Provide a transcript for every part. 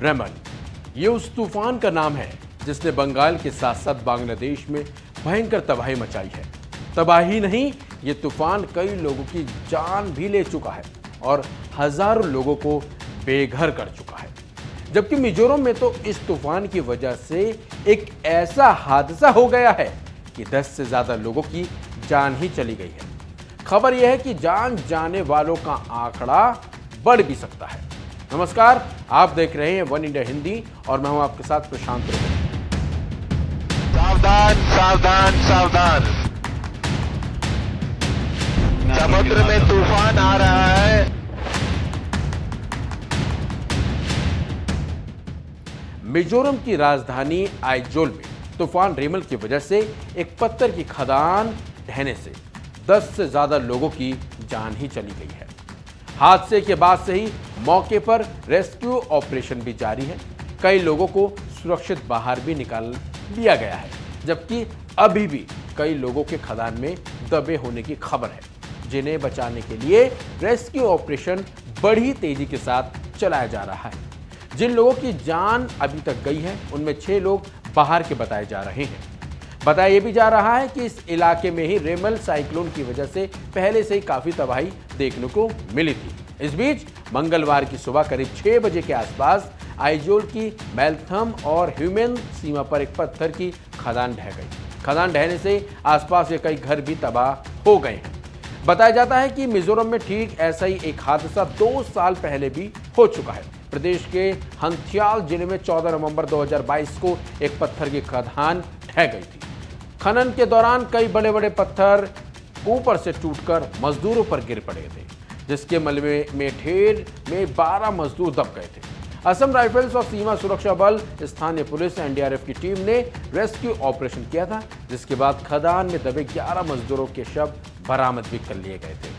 रेमल, ये उस तूफान का नाम है जिसने बंगाल के साथ साथ बांग्लादेश में भयंकर तबाही मचाई है। तबाही नहीं, ये तूफान कई लोगों की जान भी ले चुका है और हजारों लोगों को बेघर कर चुका है। जबकि मिजोरम में तो इस तूफान की वजह से एक ऐसा हादसा हो गया है कि 10 से ज्यादा लोगों की जान ही चली गई है। खबर यह है कि जान जाने वालों का आंकड़ा बढ़ भी सकता है। नमस्कार, आप देख रहे हैं वन इंडिया हिंदी और मैं हूं आपके साथ प्रशांत। सावधान सावधान सावधान, समुद्र में तूफान आ रहा है। मिजोरम की राजधानी आइजोल में तूफान रेमल की वजह से एक पत्थर की खदान ढहने से 10 से ज्यादा लोगों की जान ही चली गई है। हादसे के बाद से ही मौके पर रेस्क्यू ऑपरेशन भी जारी है। कई लोगों को सुरक्षित बाहर भी निकाल लिया गया है, जबकि अभी भी कई लोगों के खदान में दबे होने की खबर है, जिन्हें बचाने के लिए रेस्क्यू ऑपरेशन बड़ी तेजी के साथ चलाया जा रहा है। जिन लोगों की जान अभी तक गई है उनमें 6 लोग बाहर के बताए जा रहे हैं। बताया यह भी जा रहा है कि इस इलाके में ही रेमल साइक्लोन की वजह से पहले से ही काफी तबाही देखने को मिली थी। इस बीच मंगलवार की सुबह करीब 6 बजे के आसपास आइजोल की मैलथम और ह्यूमेन सीमा पर एक पत्थर की खदान ढह गई। खदान ढहने से आसपास के कई घर भी तबाह हो गए हैं। बताया जाता है कि मिजोरम में ठीक ऐसा ही एक हादसा 2 साल पहले भी हो चुका है। प्रदेश के हंथियाल जिले में 14 नवंबर 2022 को एक पत्थर की खदान ढह गई थी। खनन के दौरान कई बड़े बड़े पत्थर ऊपर से टूटकर मजदूरों पर गिर पड़े थे, जिसके मलबे में ढेर में 12 मजदूर दब गए थे। असम राइफल्स और सीमा सुरक्षा बल, स्थानीय पुलिस, एनडीआरएफ की टीम ने रेस्क्यू ऑपरेशन किया था, जिसके बाद खदान में दबे 11 मजदूरों के शव बरामद भी कर लिए गए थे।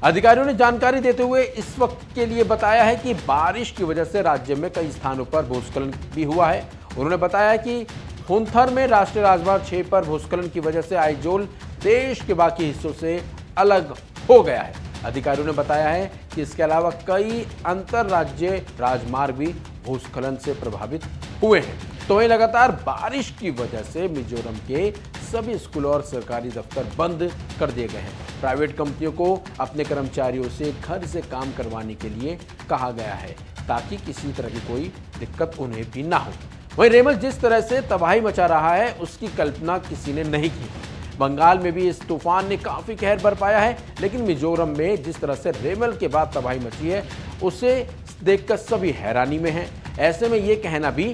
अधिकारियों ने जानकारी देते हुए इस वक्त के लिए बताया है कि बारिश की वजह से राज्य में कई स्थानों पर भूस्खलन भी हुआ है। उन्होंने बताया कि हुंथर में राष्ट्रीय राजमार्ग 6 पर भूस्खलन की वजह से आइजोल देश के बाकी हिस्सों से अलग हो गया है। अधिकारियों ने बताया है कि इसके अलावा कई अंतरराज्यीय राजमार्ग भी भूस्खलन से प्रभावित हुए हैं। तो वहीं लगातार बारिश की वजह से मिजोरम के सभी स्कूल और सरकारी दफ्तर बंद कर दिए गए हैं। प्राइवेट कंपनियों को अपने कर्मचारियों से घर से काम करवाने के लिए कहा गया है, ताकि किसी तरह की कोई दिक्कत उन्हें भी ना हो। वहीं रेमल जिस तरह से तबाही मचा रहा है, उसकी कल्पना किसी ने नहीं की। बंगाल में भी इस तूफान ने काफी कहर बरपाया है, लेकिन मिजोरम में जिस तरह से रेमल के बाद तबाही मची है, उसे देखकर सभी हैरानी में हैं। ऐसे में यह कहना भी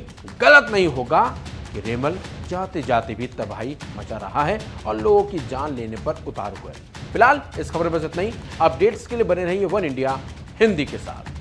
गलत नहीं होगा कि रेमल जाते जाते भी तबाही मचा रहा है और लोगों की जान लेने पर उतारू है। फिलहाल इस खबर में बस इतना ही। अपडेट्स के लिए बने रहिए वन इंडिया हिंदी के साथ।